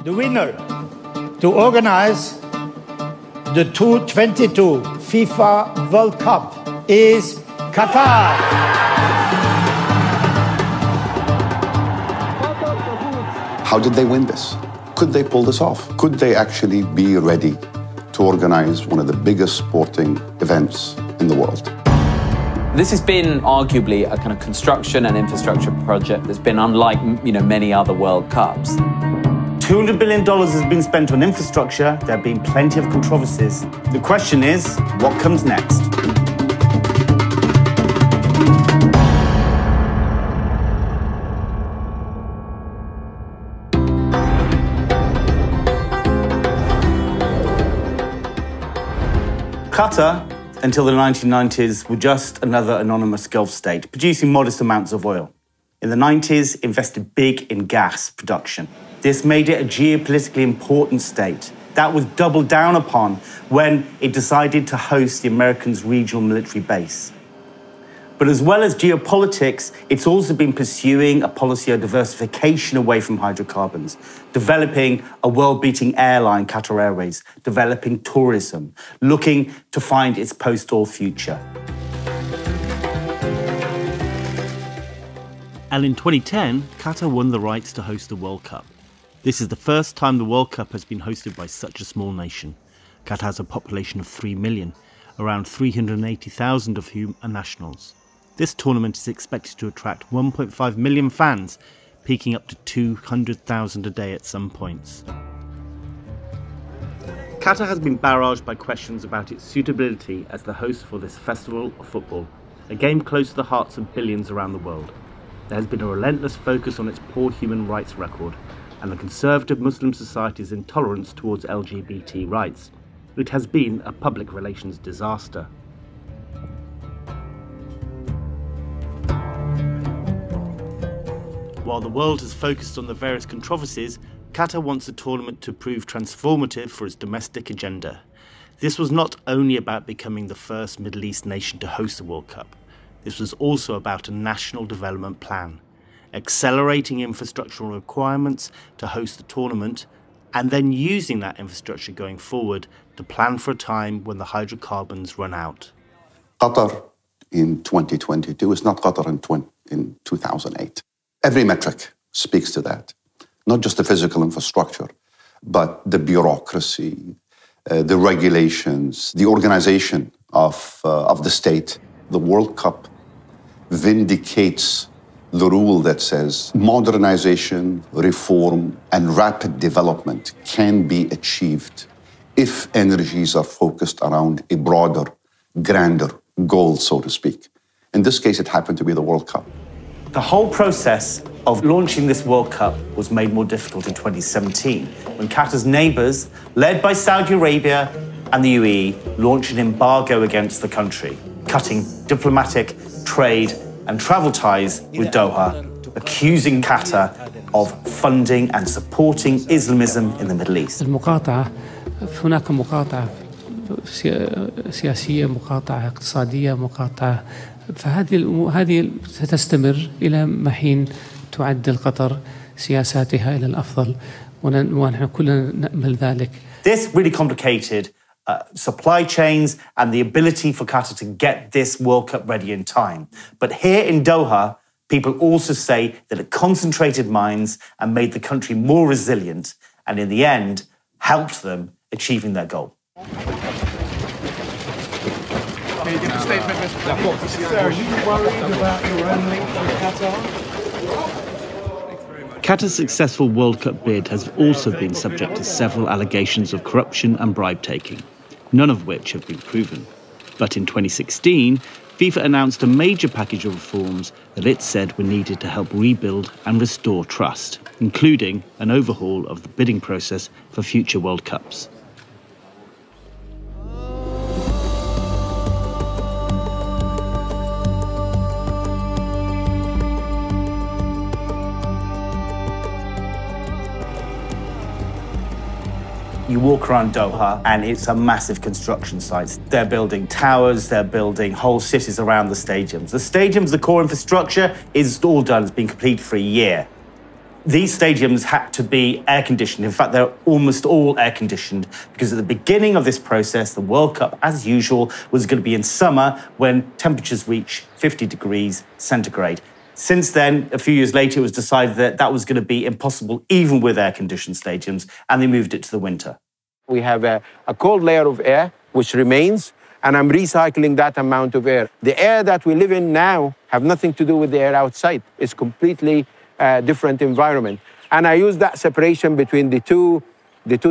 The winner to organize the 2022 FIFA World Cup is Qatar. How did they win this? Could they pull this off? Could they actually be ready to organize one of the biggest sporting events in the world? This has been arguably a kind of construction and infrastructure project that's been unlike, many other World Cups. $200 billion has been spent on infrastructure. There have been plenty of controversies. The question is, what comes next? Qatar, until the 1990s, were just another anonymous Gulf state, producing modest amounts of oil. In the 90s, invested big in gas production. This made it a geopolitically important state. That was doubled down upon when it decided to host the Americans' regional military base. But as well as geopolitics, it's also been pursuing a policy of diversification away from hydrocarbons, developing a world-beating airline, Qatar Airways, developing tourism, looking to find its post-oil future. And in 2010, Qatar won the rights to host the World Cup. This is the first time the World Cup has been hosted by such a small nation. Qatar has a population of 3 million, around 380,000 of whom are nationals. This tournament is expected to attract 1.5 million fans, peaking up to 200,000 a day at some points. Qatar has been barraged by questions about its suitability as the host for this festival of football, a game close to the hearts of billions around the world. There has been a relentless focus on its poor human rights record and the conservative Muslim society's intolerance towards LGBT rights. It has been a public relations disaster. While the world has focused on the various controversies, Qatar wants the tournament to prove transformative for its domestic agenda. This was not only about becoming the first Middle East nation to host the World Cup. This was also about a national development plan, accelerating infrastructural requirements to host the tournament, and then using that infrastructure going forward to plan for a time when the hydrocarbons run out. Qatar in 2022 is not Qatar in 2008. Every metric speaks to that. Not just the physical infrastructure, but the bureaucracy, the regulations, the organization of the state. The World Cup vindicates the rule that says modernization, reform, and rapid development can be achieved if energies are focused around a broader, grander goal, so to speak. In this case, it happened to be the World Cup. The whole process of launching this World Cup was made more difficult in 2017, when Qatar's neighbours, led by Saudi Arabia and the UAE, launched an embargo against the country, cutting diplomatic, trade and travel ties with Doha, accusing Qatar of funding and supporting Islamism in the Middle East. المقاطعة هناك مقاطعة سياسية، مقاطعة اقتصادية، مقاطعة فهذه ستستمر إلى ما حين تعدل قطر سياساتها إلى الأفضل ونحن كلنا نأمل ذلك. This really complicated supply chains and the ability for Qatar to get this World Cup ready in time. But here in Doha, people also say that it concentrated minds and made the country more resilient and in the end helped them achieving their goal. Can you give a statement, Mr. Sir, are you worried about your own link with Qatar? Qatar's successful World Cup bid has also been subject to several allegations of corruption and bribe-taking, none of which have been proven. But in 2016, FIFA announced a major package of reforms that it said were needed to help rebuild and restore trust, including an overhaul of the bidding process for future World Cups. You walk around Doha and it's a massive construction site. They're building towers, they're building whole cities around the stadiums. The stadiums, the core infrastructure is all done, it's been completed for a year. These stadiums had to be air-conditioned. In fact, they're almost all air-conditioned because at the beginning of this process, the World Cup, as usual, was going to be in summer when temperatures reach 50 degrees centigrade. Since then, a few years later, it was decided that that was going to be impossible even with air-conditioned stadiums, and they moved it to the winter. We have a cold layer of air, which remains, and I'm recycling that amount of air. The air that we live in now have nothing to do with the air outside. It's completely different environment. And I use that separation between the two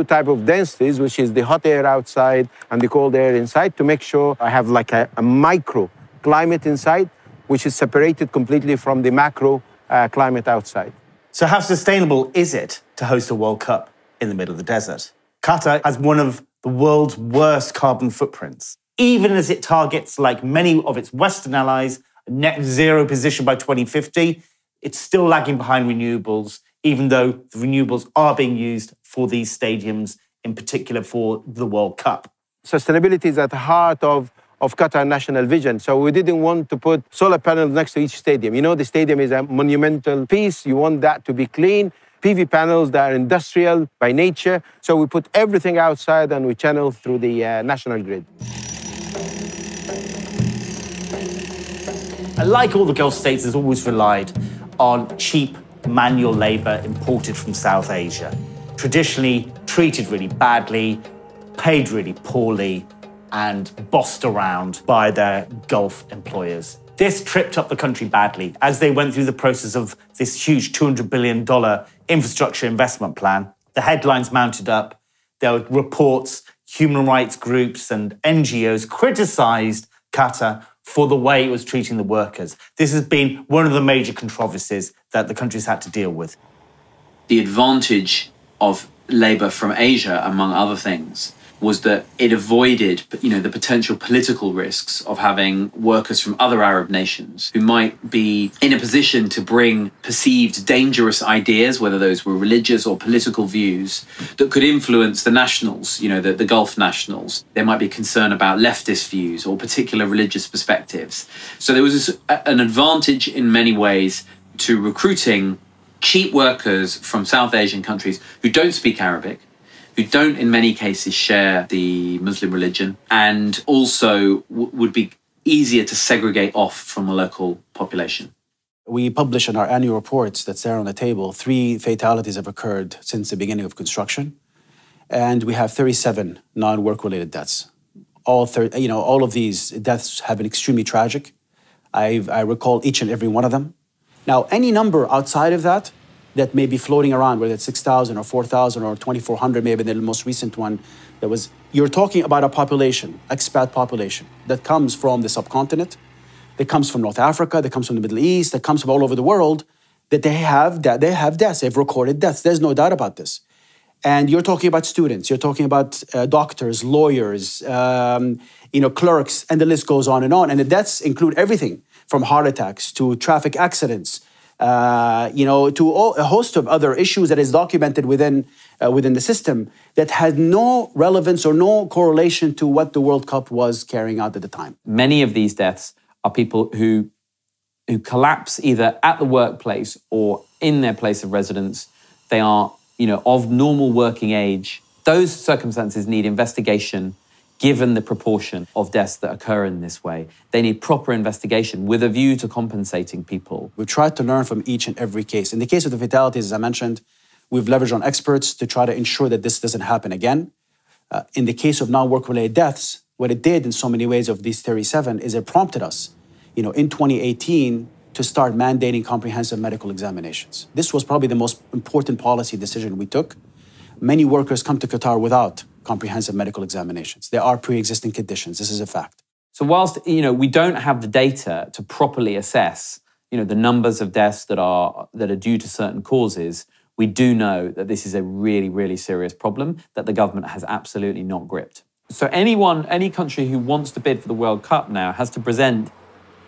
type of densities, which is the hot air outside and the cold air inside, to make sure I have like a micro climate inside, which is separated completely from the macro climate outside. So how sustainable is it to host a World Cup in the middle of the desert? Qatar has one of the world's worst carbon footprints. Even as it targets, like many of its Western allies, a net zero position by 2050, it's still lagging behind renewables, even though the renewables are being used for these stadiums, in particular for the World Cup. Sustainability is at the heart of Qatar national vision. So we didn't want to put solar panels next to each stadium. You know, the stadium is a monumental piece. You want that to be clean. PV panels that are industrial by nature. So we put everything outside and we channel through the national grid. Like all the Gulf states, it's always relied on cheap manual labor imported from South Asia, traditionally treated really badly, paid really poorly, and bossed around by their Gulf employers. This tripped up the country badly as they went through the process of this huge $200 billion infrastructure investment plan. The headlines mounted up. There were reports, human rights groups and NGOs criticized Qatar for the way it was treating the workers. This has been one of the major controversies that the country's had to deal with. The advantage of labour from Asia, among other things, was that it avoided, the potential political risks of having workers from other Arab nations who might be in a position to bring perceived dangerous ideas, whether those were religious or political views, that could influence the nationals, the Gulf nationals. There might be concern about leftist views or particular religious perspectives. So there was an advantage in many ways to recruiting cheap workers from South Asian countries who don't speak Arabic, who don't in many cases share the Muslim religion, and also would be easier to segregate off from the local population. We publish in our annual reports that's there on the table, 3 fatalities have occurred since the beginning of construction, and we have 37 non-work-related deaths. All of these deaths have been extremely tragic. I recall each and every one of them. Now, any number outside of that may be floating around, whether it's 6,000 or 4,000 or 2,400, maybe the most recent one, you're talking about a population, expat population, that comes from the subcontinent, that comes from North Africa, that comes from the Middle East, that comes from all over the world, that they have deaths, they've recorded deaths. There's no doubt about this. And you're talking about students, you're talking about doctors, lawyers, clerks, and the list goes on. And the deaths include everything from heart attacks to traffic accidents, to a host of other issues that is documented within the system that had no relevance or no correlation to what the World Cup was carrying out at the time. Many of these deaths are people who collapse either at the workplace or in their place of residence. They are, of normal working age. Those circumstances need investigation. Given the proportion of deaths that occur in this way, they need proper investigation with a view to compensating people. We've tried to learn from each and every case. In the case of the fatalities, as I mentioned, we've leveraged on experts to try to ensure that this doesn't happen again. In the case of non-work-related deaths, what it did in so many ways of these 37 is it prompted us, in 2018, to start mandating comprehensive medical examinations. This was probably the most important policy decision we took. Many workers come to Qatar without comprehensive medical examinations. There are pre-existing conditions. This is a fact. So whilst, we don't have the data to properly assess, the numbers of deaths that are due to certain causes, we do know that this is a really, really serious problem that the government has absolutely not gripped. So any country who wants to bid for the World Cup now has to present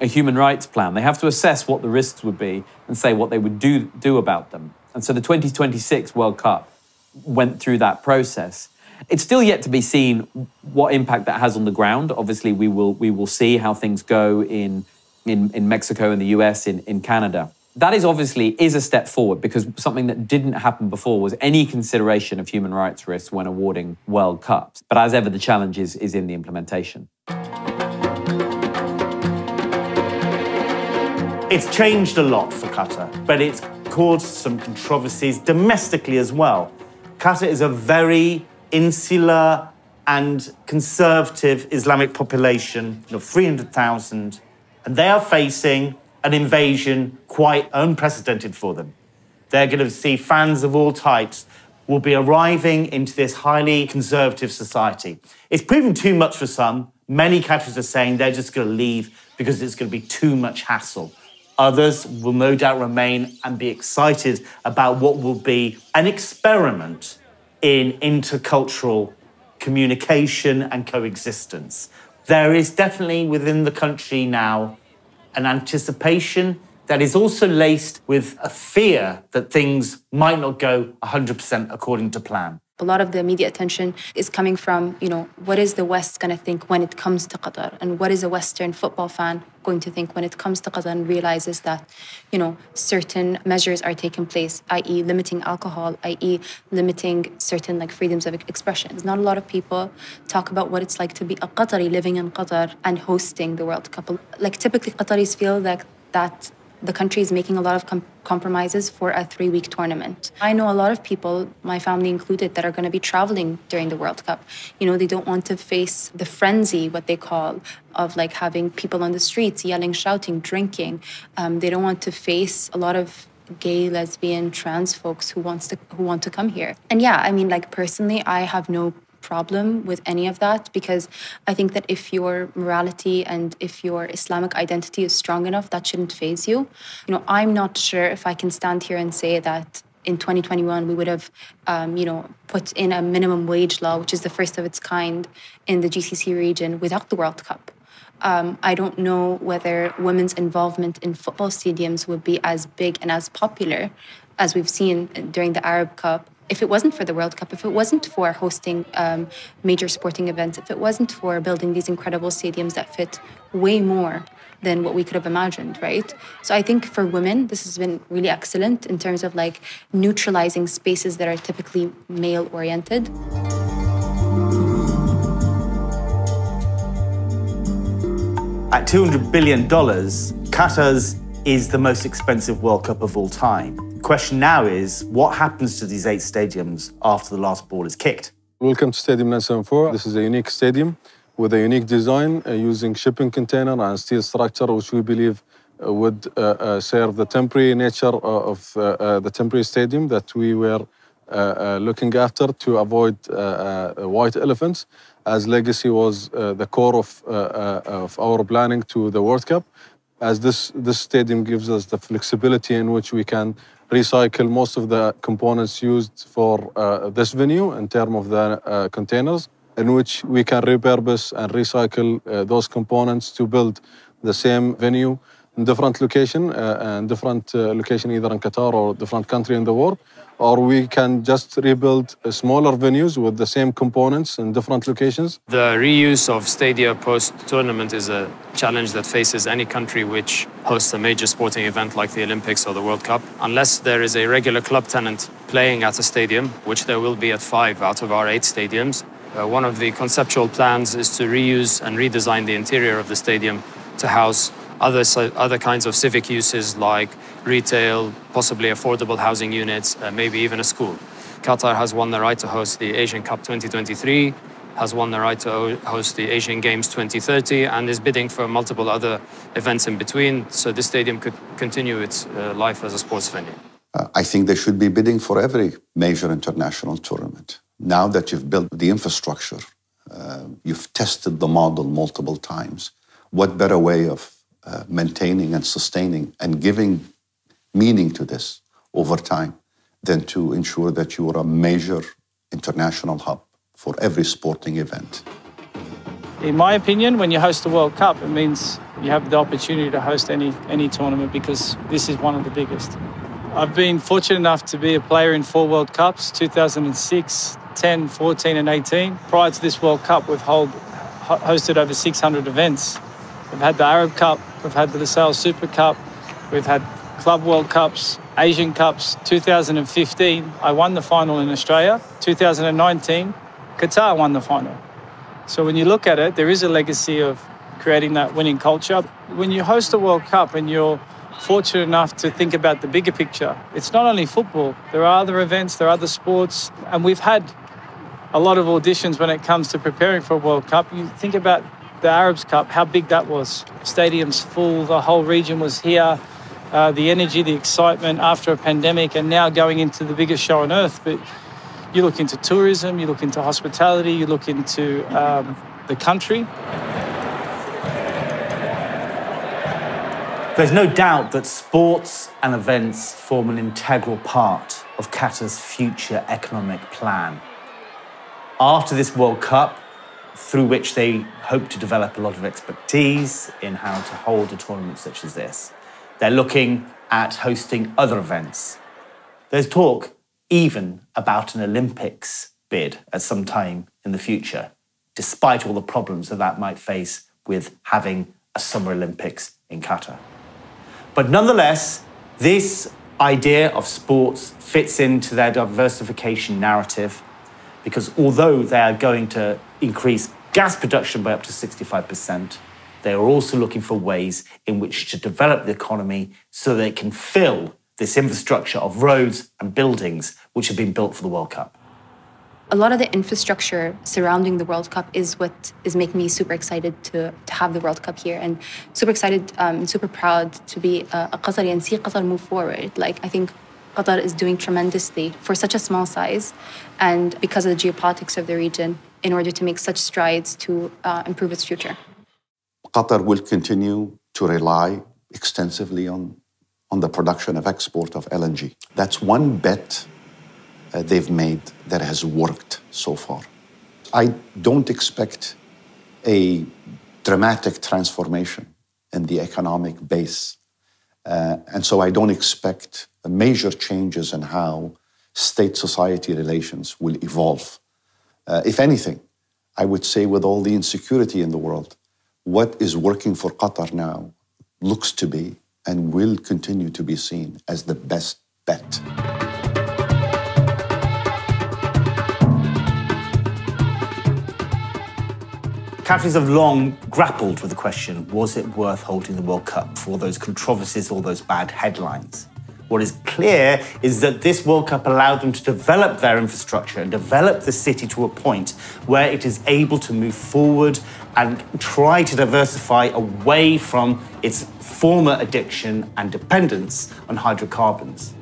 a human rights plan. They have to assess what the risks would be and say what they would do about them. And so the 2026 World Cup went through that process. It's still yet to be seen what impact that has on the ground. Obviously, we will see how things go in Mexico and the US, in Canada. That is obviously a step forward, because something that didn't happen before was any consideration of human rights risks when awarding World Cups. But as ever, the challenge is in the implementation. It's changed a lot for Qatar, but it's caused some controversies domestically as well. Qatar is a very insular and conservative Islamic population of 300,000, and they are facing an invasion quite unprecedented for them. They're going to see fans of all types will be arriving into this highly conservative society. It's proven too much for some. Many Qataris are saying they're just going to leave because it's going to be too much hassle. Others will no doubt remain and be excited about what will be an experiment in intercultural communication and coexistence. There is definitely within the country now an anticipation that is also laced with a fear that things might not go 100% according to plan. A lot of the media attention is coming from, what is the West going to think when it comes to Qatar? And what is a Western football fan going to think when it comes to Qatar and realizes that, certain measures are taking place, i.e. limiting alcohol, i.e. limiting certain freedoms of expression. Not a lot of people talk about what it's like to be a Qatari living in Qatar and hosting the World Cup. Typically Qataris feel that the country is making a lot of compromises for a 3-week tournament. I know a lot of people, my family included, that are going to be traveling during the World Cup. They don't want to face the frenzy, what they call, of having people on the streets yelling, shouting, drinking. They don't want to face a lot of gay, lesbian, trans folks who want to come here. And yeah, personally, I have no problem with any of that, because I think that if your morality and if your Islamic identity is strong enough, that shouldn't faze you. I'm not sure if I can stand here and say that in 2021 we would have, put in a minimum wage law, which is the first of its kind in the GCC region, without the World Cup. I don't know whether women's involvement in football stadiums would be as big and as popular as we've seen during the Arab Cup if it wasn't for the World Cup, if it wasn't for hosting major sporting events, if it wasn't for building these incredible stadiums that fit way more than what we could have imagined, right? So I think for women, this has been really excellent in terms of neutralizing spaces that are typically male-oriented. At $200 billion, Qatar's is the most expensive World Cup of all time. The question now is, what happens to these 8 stadiums after the last ball is kicked? Welcome to Stadium 974. This is a unique stadium with a unique design using shipping container and steel structure, which we believe would serve the temporary nature of the temporary stadium that we were looking after to avoid white elephants, as legacy was the core of our planning to the World Cup, as this stadium gives us the flexibility in which we can recycle most of the components used for this venue in terms of the containers, in which we can repurpose and recycle those components to build the same venue in different location, location either in Qatar or different country in the world, or we can just rebuild smaller venues with the same components in different locations. The reuse of stadia post-tournament is a challenge that faces any country which hosts a major sporting event like the Olympics or the World Cup. Unless there is a regular club tenant playing at a stadium, which there will be at 5 out of our 8 stadiums, one of the conceptual plans is to reuse and redesign the interior of the stadium to house other kinds of civic uses like retail, possibly affordable housing units, maybe even a school. Qatar has won the right to host the Asian Cup 2023, has won the right to host the Asian Games 2030, and is bidding for multiple other events in between, so this stadium could continue its life as a sports venue. I think they should be bidding for every major international tournament. Now that you've built the infrastructure, you've tested the model multiple times, what better way of maintaining and sustaining and giving meaning to this over time than to ensure that you are a major international hub for every sporting event. In my opinion, when you host the World Cup, it means you have the opportunity to host any tournament, because this is one of the biggest. I've been fortunate enough to be a player in 4 World Cups, 2006, 10, 14 and 18. Prior to this World Cup, we've hosted over 600 events. We've had the Arab Cup, we've had the Lusail Super Cup, we've had Club World Cups, Asian Cups. 2015, I won the final in Australia. 2019, Qatar won the final. So when you look at it, there is a legacy of creating that winning culture. When you host a World Cup and you're fortunate enough to think about the bigger picture, it's not only football. There are other events, there are other sports, and we've had a lot of auditions when it comes to preparing for a World Cup. You think about the Arabs Cup, how big that was. Stadiums full, the whole region was here. The energy, the excitement after a pandemic, and now going into the biggest show on earth. But you look into tourism, you look into hospitality, you look into the country. There's no doubt that sports and events form an integral part of Qatar's future economic plan. After this World Cup, through which they hope to develop a lot of expertise in how to hold a tournament such as this, they're looking at hosting other events. There's talk even about an Olympics bid at some time in the future, despite all the problems that might face with having a Summer Olympics in Qatar. But nonetheless, this idea of sports fits into their diversification narrative, because although they are going to increase gas production by up to 65%, they are also looking for ways in which to develop the economy so they can fill this infrastructure of roads and buildings which have been built for the World Cup. A lot of the infrastructure surrounding the World Cup is what is making me super excited to have the World Cup here, and super excited and super proud to be a Qatari and see Qatar move forward. Like, I think Qatar is doing tremendously for such a small size, and because of the geopolitics of the region, in order to make such strides to improve its future. Qatar will continue to rely extensively on the production of export of LNG. That's one bet they've made that has worked so far. I don't expect a dramatic transformation in the economic base. And so I don't expect major changes in how state-society relations will evolve. If anything, I would say with all the insecurity in the world, what is working for Qatar now looks to be and will continue to be seen as the best bet. Countries have long grappled with the question, was it worth holding the World Cup for all those controversies, all those bad headlines? What is clear is that this World Cup allowed them to develop their infrastructure and develop the city to a point where it is able to move forward and try to diversify away from its former addiction and dependence on hydrocarbons.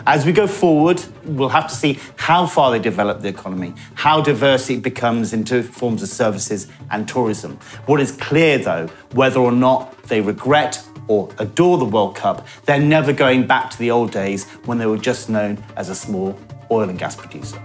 As we go forward, we'll have to see how far they develop the economy, how diverse it becomes into forms of services and tourism. What is clear, though, whether or not they regret or adore the World Cup, they're never going back to the old days when they were just known as a small oil and gas producer.